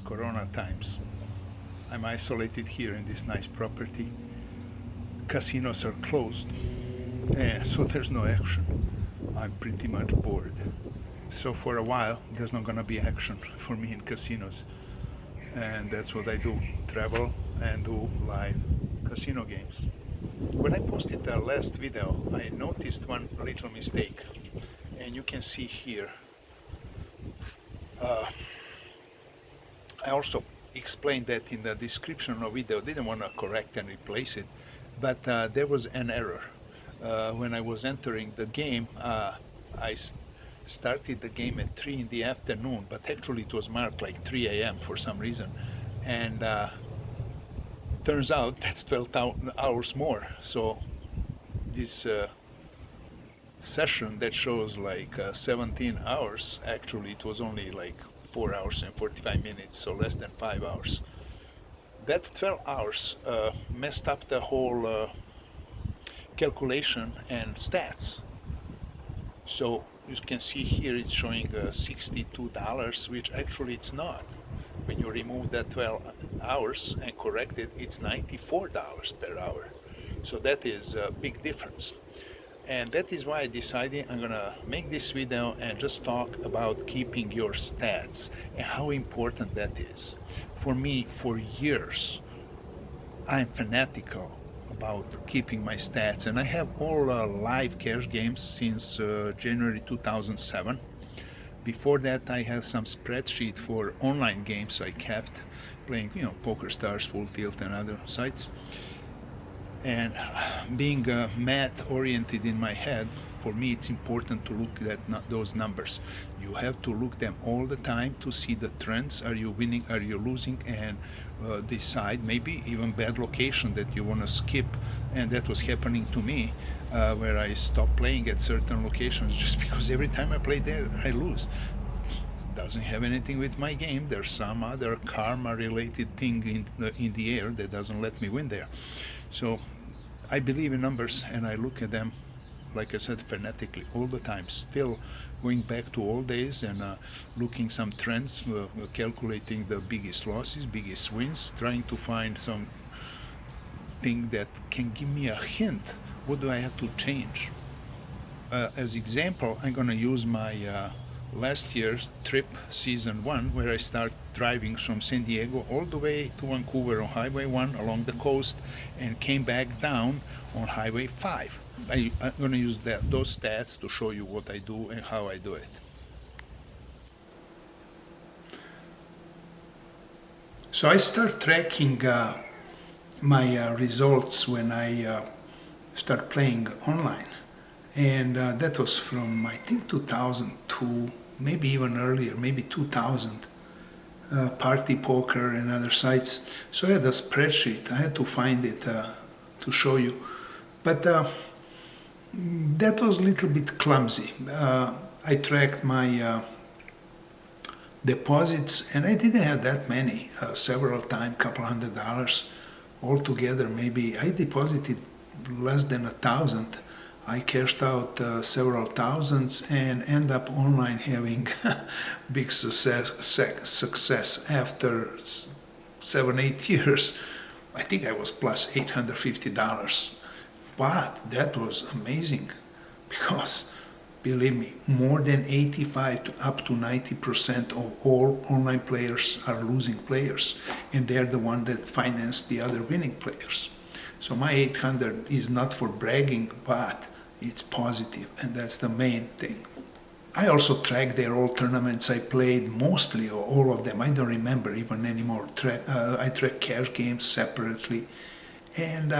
Corona times. I'm isolated here in this nice property. Casinos are closed, so there's no action. I'm pretty much bored. So for a while, there's not gonna be action for me in casinos. And that's what I do, travel and do live casino games. When I posted the last video, I noticed one little mistake. And you can see here, I also explained that in the description of the video. Didn't want to correct and replace it, but there was an error. When I was entering the game, I started the game at 3 in the afternoon, but actually it was marked like 3 a.m. for some reason. And turns out that's 12 hours more. So this session that shows like 17 hours, actually it was only like 4 hours and 45 minutes, so less than 5 hours. That 12 hours messed up the whole calculation and stats. So you can see here it's showing $62, which actually it's not. When you remove that 12 hours and correct it, it's $94 per hour. So that is a big difference. And that is why I decided I'm gonna make this video and just talk about keeping your stats and how important that is. For me, for years, I'm fanatical about keeping my stats, and I have all live cash games since January 2007. Before that, I had some spreadsheet for online games I kept playing, Poker Stars, Full Tilt, and other sites. And being math oriented in my head, for me it's important to look at those numbers. You have to look them all the time to see the trends. Are you winning, are you losing, and decide maybe even bad location that you want to skip. And that was happening to me, where I stopped playing at certain locations just because every time I play there I lose. Doesn't have anything with my game. There's some other karma related thing in the air that doesn't let me win there. So I believe in numbers, and I look at them, like I said, fanatically all the time. Still going back to old days and looking some trends, calculating the biggest losses, biggest wins, trying to find some thing that can give me a hint. What do I have to change? As example, I'm gonna use my last year's trip, season 1, where I start driving from San Diego all the way to Vancouver on Highway 1 along the coast, and came back down on Highway 5. I'm going to use those stats to show you what I do and how I do it. So I start tracking my results when I start playing online. And that was from, I think, 2002, maybe even earlier, maybe 2000, Party Poker and other sites. So I had a spreadsheet. I had to find it to show you. But that was a little bit clumsy. I tracked my deposits, and I didn't have that many, several times, couple $100 altogether. Maybe I deposited less than 1,000. I cashed out several thousands and end up online having big success after 7-8 years. I think I was plus $850. But that was amazing, because believe me, more than 85 to up to 90% of all online players are losing players, and they're the one that finance the other winning players. So my 800 is not for bragging, but it's positive, and that's the main thing. I also track their all tournaments I played, mostly, or all of them. I don't remember even anymore. I track cash games separately, and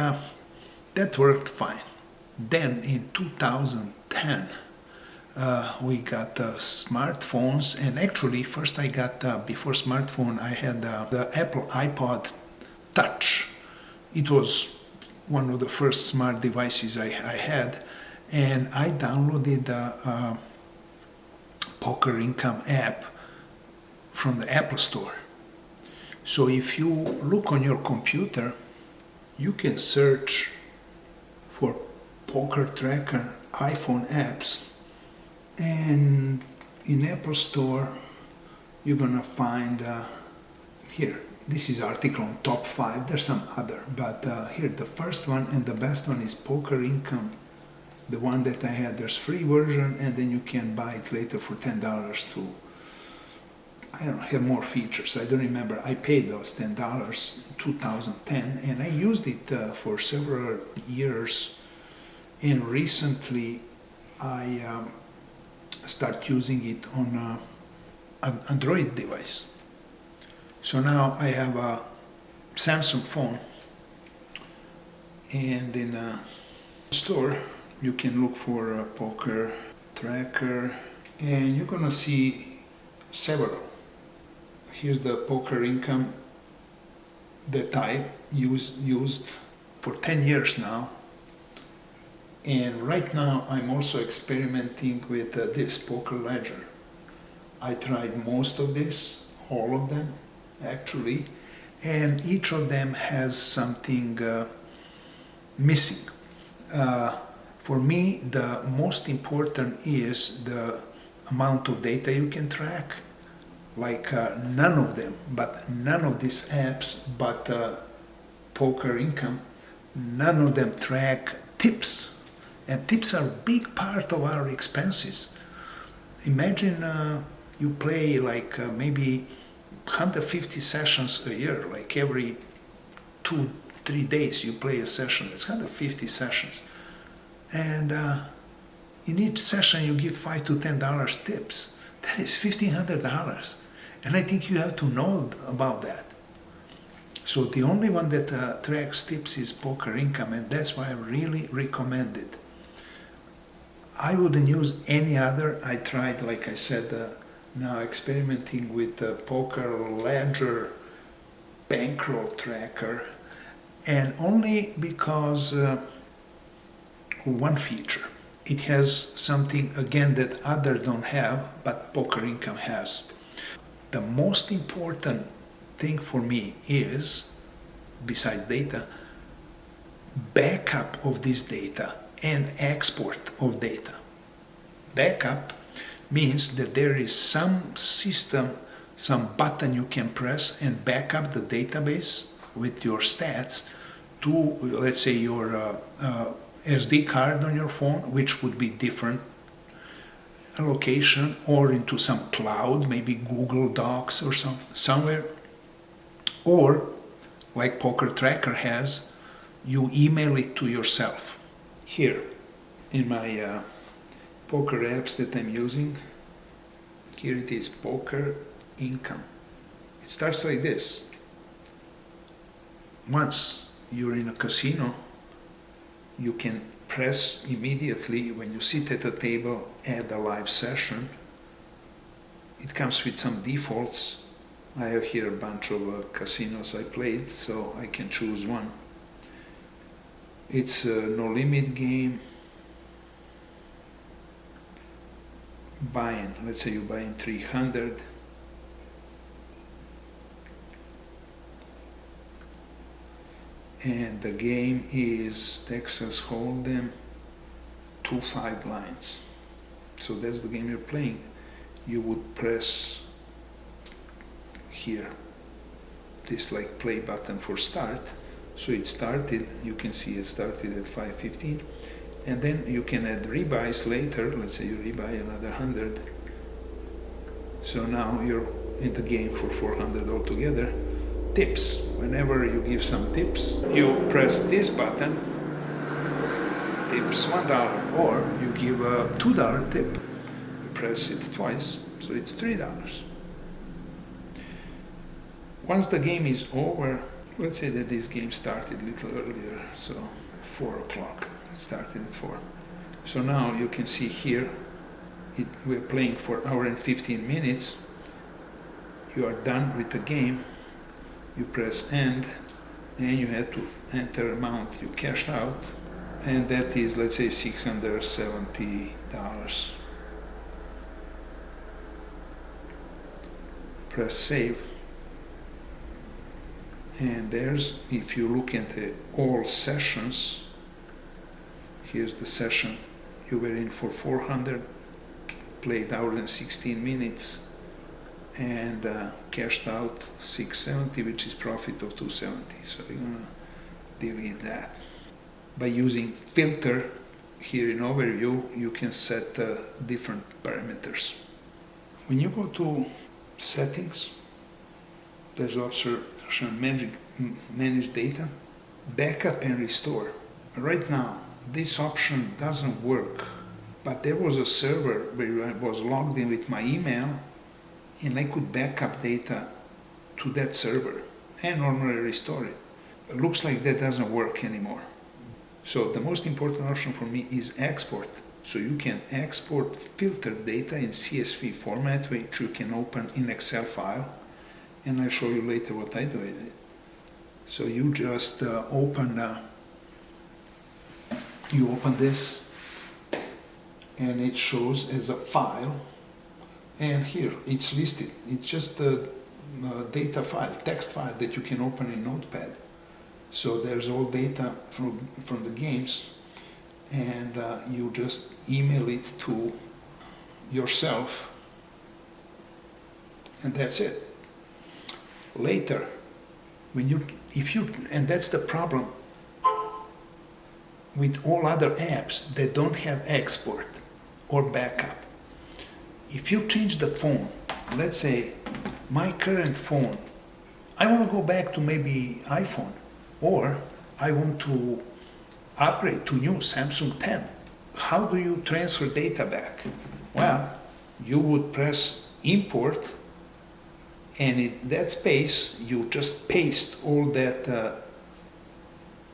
that worked fine. Then in 2010, we got smartphones, and actually first I got, before smartphone, I had the Apple iPod Touch. It was one of the first smart devices I had, and I downloaded the Poker Income app from the Apple Store. So if you look on your computer, you can search for Poker Tracker iPhone apps, and in Apple Store you're gonna find Here, this is article on top 5. There's some other, but here the first one and the best one is Poker Income. The one that I had, there's free version, and then you can buy it later for $10 to, I don't know, have more features. I don't remember. I paid those $10 in 2010, and I used it for several years. And recently, I start using it on an Android device. So now I have a Samsung phone, and in a store you can look for a poker tracker, and you're gonna see several. Here's the Poker Income that I used for 10 years now. And right now I'm also experimenting with this Poker Ledger. I tried most of this, all of them actually, and each of them has something missing. For me, the most important is the amount of data you can track. Like none of them, but none of these apps, but Poker Income, none of them track tips. And tips are a big part of our expenses. Imagine you play like maybe 150 sessions a year, like every 2-3 days you play a session. It's 150 sessions. And in each session you give $5 to $10 tips. That is $1,500. And I think you have to know about that. So the only one that tracks tips is Poker Income, and that's why I really recommend it. I wouldn't use any other. I tried, like I said, now experimenting with the Poker Ledger bankroll tracker, and only because one feature. It has something, again, that others don't have, but Poker Income has. The most important thing for me is, besides data, backup of this data and export of data. Backup means that there is some system, some button you can press and back up the database with your stats to, let's say, your SD card on your phone, which would be different location, or into some cloud, maybe Google Docs or somewhere, or like Poker Tracker has, you email it to yourself. Here in my poker apps that I'm using, here it is, Poker Income. It starts like this. Once you're in a casino, you can press immediately when you sit at a table, add a live session. It comes with some defaults. I have here a bunch of casinos I played, so I can choose one. It's a no limit game. Buying, let's say you buy in 300. And the game is Texas Hold'em, 2-5 blinds. So that's the game you're playing. You would press here this like play button for start. So it started, you can see it started at 5:15, and then you can add rebuys later. Let's say you rebuy another 100. So now you're in the game for 400 altogether. Tips. Whenever you give some tips, you press this button, tips $1, or you give a $2 tip, you press it twice, so it's $3. Once the game is over, let's say that this game started a little earlier, so 4 o'clock, it started at 4. So now you can see here, we're playing for an hour and 15 minutes, you are done with the game, you press end, and you have to enter amount you cashed out, and that is, let's say, $670. Press save, and there's, if you look at the all sessions, here's the session you were in for 400, played hour and 16 minutes, and cashed out 670, which is profit of 270. So you're gonna delete that. By using filter here in overview, you can set different parameters. When you go to settings, there's option manage data, backup and restore. Right now, this option doesn't work, but there was a server where I was logged in with my email and I could backup data to that server and normally restore it. It looks like that doesn't work anymore. So the most important option for me is export. So you can export filtered data in CSV format, which you can open in Excel file, and I'll show you later what I do with it. So you just open this, and it shows as a file, and here it's listed. It's just a data file, text file that you can open in Notepad. So there's all data from the games, and you just email it to yourself, and that's it. Later, and that's the problem with all other apps that don't have export or backup. If you change the phone, let's say my current phone, I want to go back to maybe iPhone, or I want to upgrade to new Samsung 10. How do you transfer data back? Well, you would press import, and in that space you just paste all that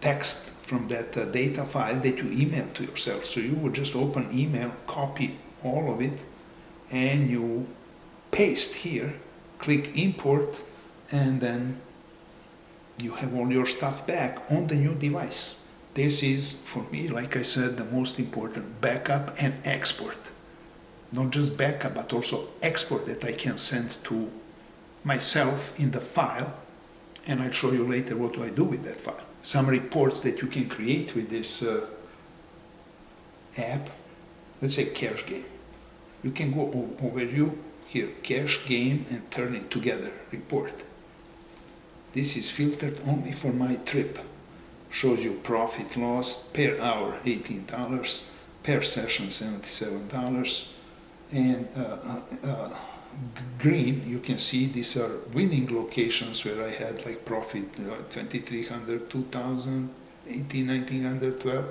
text from that data file that you email to yourself. So you would just open email, copy all of it, and you paste here, click import, and then you have all your stuff back on the new device. This is, for me, like I said, the most important, backup and export. Not just backup, but also export that I can send to myself in the file, and I'll show you later what do I do with that file. Some reports that you can create with this app, let's say cash game. You can go overview here, cash game, and turn it together, report. This is filtered only for my trip. Shows you profit loss per hour, $18, per session, $77, and green, you can see these are winning locations where I had like profit 2,300, 2,000, 18, 1900, 12,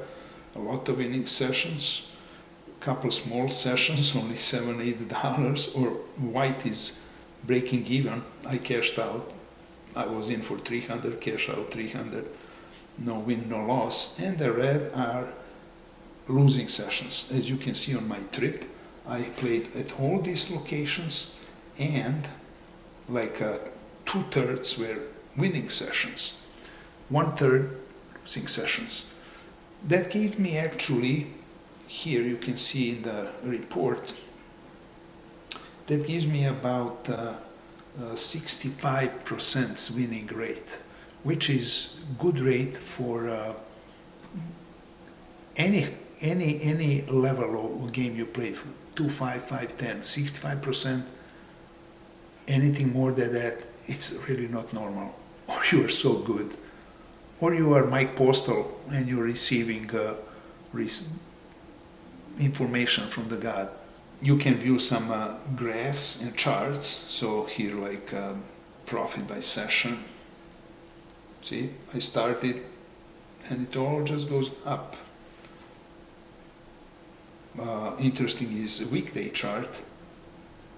a lot of winning sessions, a couple small sessions, only $7, $8, or white is breaking even. I cashed out. I was in for 300, cash out 300, no win, no loss. And the red are losing sessions. As you can see on my trip, I played at all these locations, and like 2/3 were winning sessions, 1/3 losing sessions. That gave me actually, here you can see in the report, that gives me about 65% winning rate, which is good rate for any level of game you play. 2, 5, 5, 10, 65%. Anything more than that, it's really not normal. Or you are so good, or you are Mike Postal and you're receiving information from the God. You can view some graphs and charts. So here, like profit by session. See, I started, and it all just goes up. Interesting is weekday chart.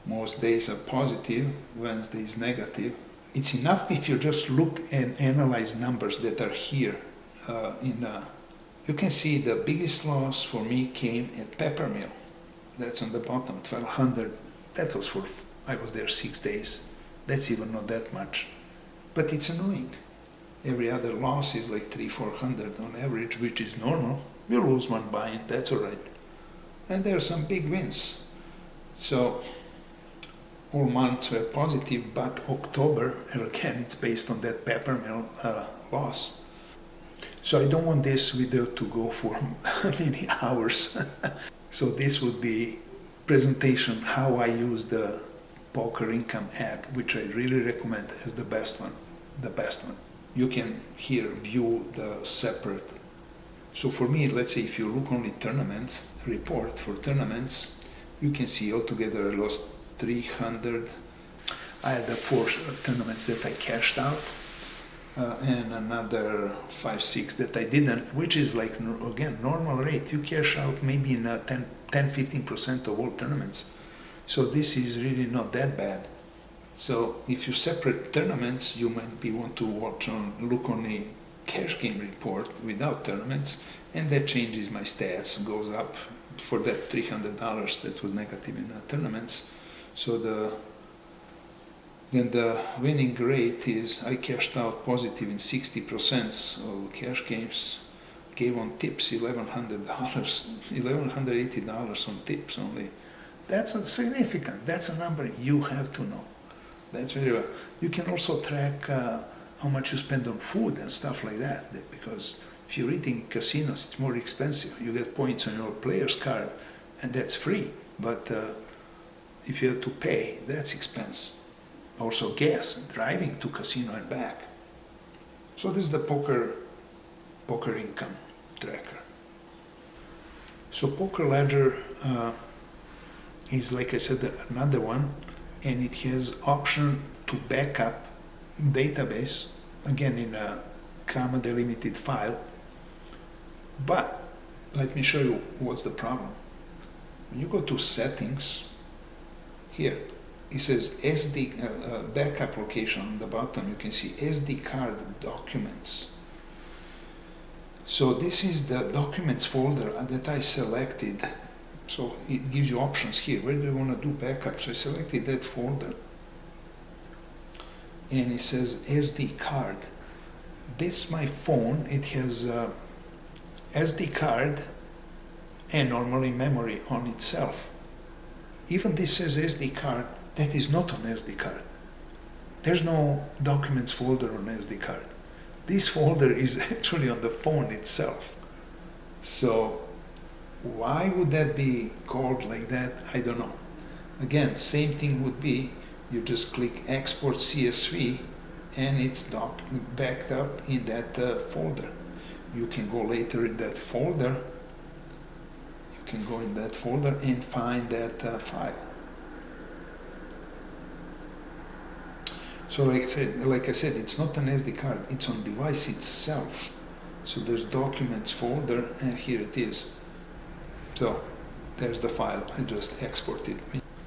Most days are positive, Wednesday is negative. It's enough if you just look and analyze numbers that are here. You can see the biggest loss for me came at Peppermill. That's on the bottom, 1,200. That was I was there 6 days. That's even not that much. But it's annoying. Every other loss is like 300-400 on average, which is normal. You lose one buy-in, that's all right. And there are some big wins. So all months were positive, but October, and again, it's based on that Peppermill loss. So I don't want this video to go for many hours. So this would be presentation how I use the Poker Income app, which I really recommend as the best one. The best one. You can here view the separate. So for me, let's say if you look only tournaments, report for tournaments, you can see altogether I lost 300. I had the 4 tournaments that I cashed out, and another 5, 6 that I didn't, which is like, again, normal rate. You cash out maybe in 10-15% of all tournaments. So this is really not that bad. So if you separate tournaments, you might be want to look on a cash game report without tournaments, and that changes my stats, goes up for that $300 that was negative in tournaments. So then the winning rate is I cashed out positive in 60% of cash games, gave on tips $1,180 on tips only. That's significant. That's a number you have to know. That's very well. You can also track how much you spend on food and stuff like that, because if you're eating in casinos, it's more expensive. You get points on your player's card, and that's free. But if you have to pay, that's expense. Also gas, driving to casino and back. So this is the poker income tracker. So Poker Ledger is, like I said, another one, and it has option to backup database, again in a comma delimited file. But let me show you what's the problem. When you go to settings, here it says SD backup location on the bottom. You can see SD card documents. So this is the documents folder that I selected. So it gives you options here. Where do you want to do backup? So I selected that folder, and it says SD card. This my phone. It has SD card and normally memory on itself. Even this says SD card. That is not on SD card. There's no documents folder on SD card. This folder is actually on the phone itself. So why would that be called like that? I don't know. Again, same thing would be, you just click export CSV and it's backed up in that folder. You can go later in that folder. You can go in that folder and find that file. So like I said, it's not an SD card, it's on device itself. So there's documents folder, and here it is. So there's the file, I just exported.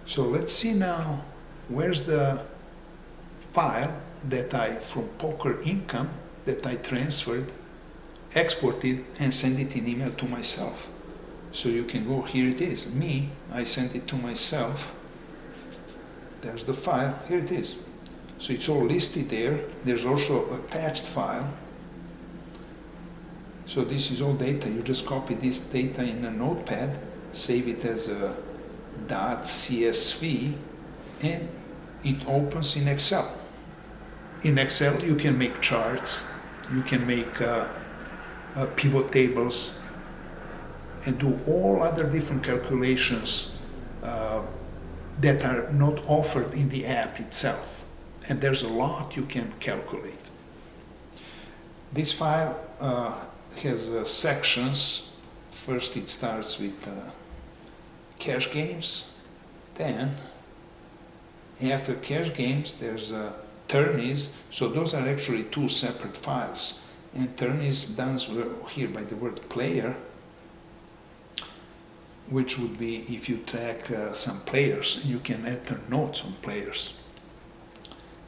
So let's see now, where's the file that from Poker Income, that I transferred, exported, and send it in email to myself. So you can go, here it is, me, I sent it to myself. There's the file, here it is. So it's all listed there. There's also attached file. So this is all data. You just copy this data in a notepad, save it as a .csv, and it opens in Excel. In Excel, you can make charts, you can make pivot tables, and do all other different calculations that are not offered in the app itself. And there's a lot you can calculate. This file has sections. First it starts with cash games. Then after cash games there's tourneys. So those are actually 2 separate files. And tourneys done here by the word player, which would be if you track some players, and you can enter notes on players.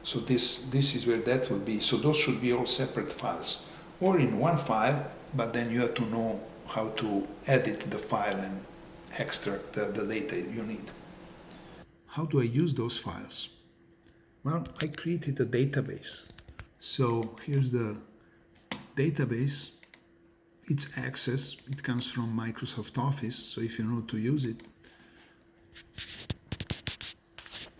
So this is where that would be. So those should be all separate files, or in one file, but then you have to know how to edit the file and extract the data you need. How do I use those files? Well, I created a database. So here's the database. It's Access. It comes from Microsoft Office, so if you know to use it.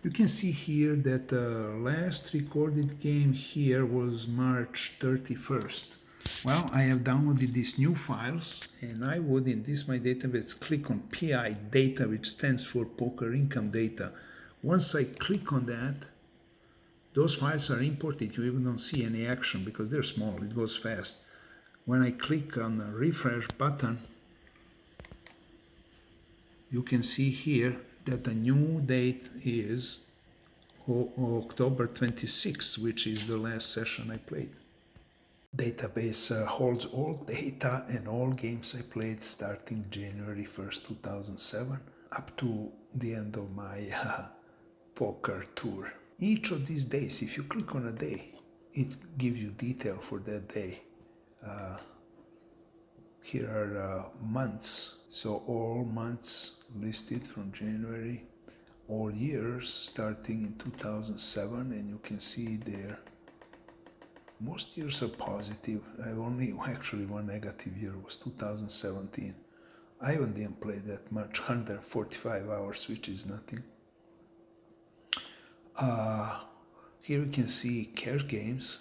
You can see here that the last recorded game here was March 31st. Well, I have downloaded these new files, and I would, in this my database, click on PI data, which stands for Poker Income Data, Once I click on that, those files are imported. You even don't see any action because they're small. It goes fast. When I click on the refresh button, you can see here that the new date is October 26th, which is the last session I played. Database holds all data and all games I played starting January 1st, 2007 up to the end of my poker tour. Each of these days, if you click on a day, it gives you detail for that day. Here are months, so all months listed from January, all years starting in 2007, and you can see there most years are positive. I've only actually one negative year was 2017. I even didn't play that much, 145 hours, which is nothing. Here you can see cash games,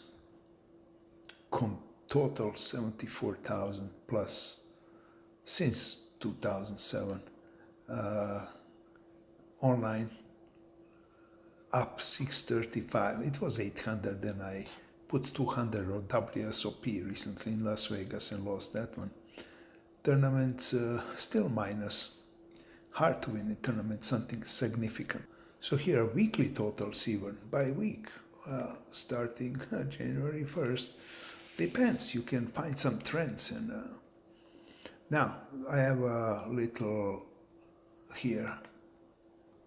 total 74,000 plus since 2007. Online up 635. It was 800, then I put 200 on WSOP recently in Las Vegas and lost that one. Tournaments still minus. Hard to win a tournament, something significant. So here are weekly totals even by week, starting January 1st. Depends, you can find some trends. And now I have a little here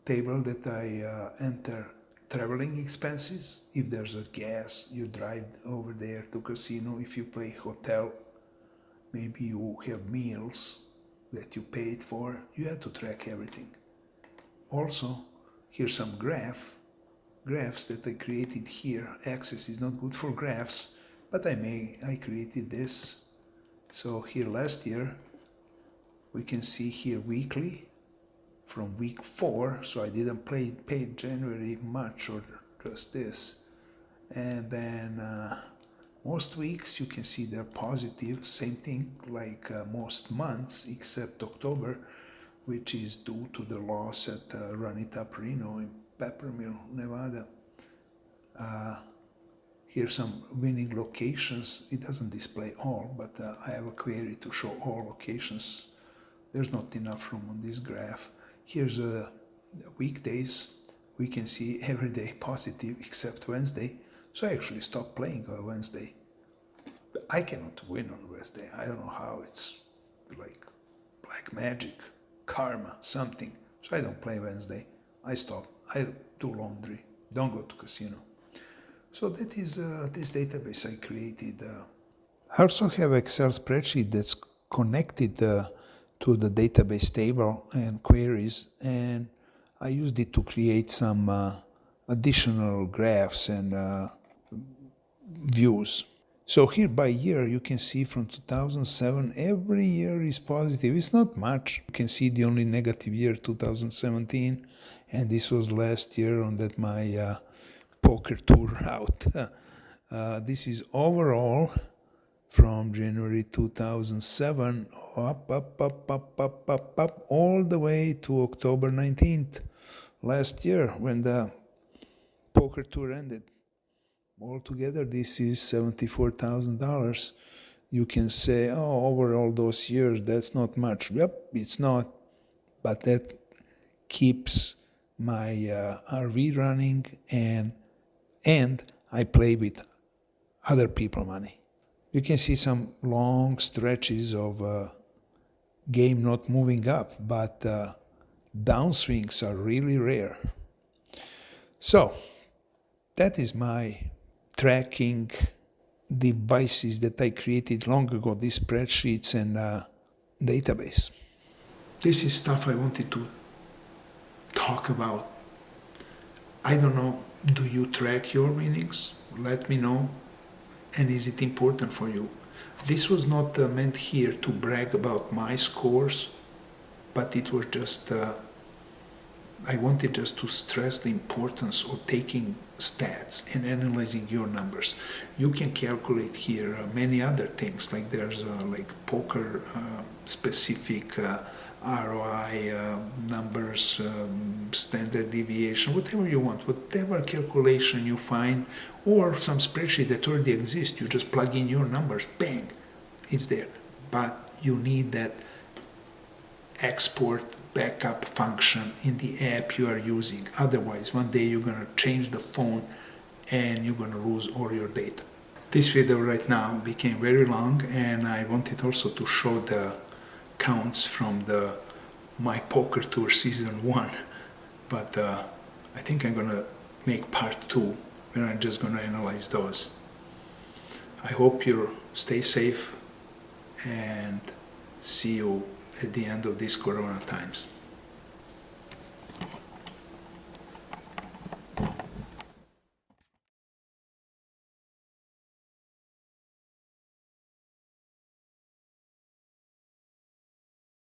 table that I enter traveling expenses. If there's a gas, you drive over there to casino. If you play hotel, maybe you have meals that you paid for. You have to track everything. Also, here's some graphs that I created here. Access is not good for graphs, but I created this. So here last year, we can see here weekly from week 4, so I didn't pay January much or just this. And then most weeks you can see they're positive, same thing like most months except October, which is due to the loss at Run It Up Reno in Peppermill, Nevada. Here's some winning locations. It doesn't display all, but I have a query to show all locations. There's not enough room on this graph. Here's weekdays. We can see every day positive except Wednesday. So I actually stopped playing on Wednesday. I cannot win on Wednesday. I don't know how. It's like black magic, karma, something. So I don't play Wednesday. I stop. I do laundry. Don't go to casino. So that is this database I created. I also have an Excel spreadsheet that's connected to the database table and queries, and I used it to create some additional graphs and views. So here by year, you can see from 2007, every year is positive. It's not much. You can see the only negative year, 2017, and this was last year on that my poker tour route. This is overall from January 2007 up, all the way to October 19th last year when the poker tour ended. Altogether, this is $74,000. You can say, oh, over all those years, that's not much. Yep, it's not, but that keeps my RV running, and I play with other people money. You can see some long stretches of game not moving up, but downswings are really rare. So that is my tracking devices that I created long ago, these spreadsheets and database. This is stuff I wanted to talk about. I don't know, do you track your winnings? Let me know. And is it important for you? This was not meant here to brag about my scores, but it was just, I wanted just to stress the importance of taking stats and analyzing your numbers. You can calculate here many other things, like there's like poker specific ROI numbers, standard deviation, whatever you want, whatever calculation you find, or some spreadsheet that already exists, you just plug in your numbers, bang, it's there. But you need that export backup function in the app you are using. Otherwise, one day you're going to change the phone and you're going to lose all your data. This video right now became very long, and I wanted also to show the counts from the My Poker Tour Season 1, but I think I'm going to make part 2 where I'm just going to analyze those. I hope you stay safe and see you at the end of these Corona times.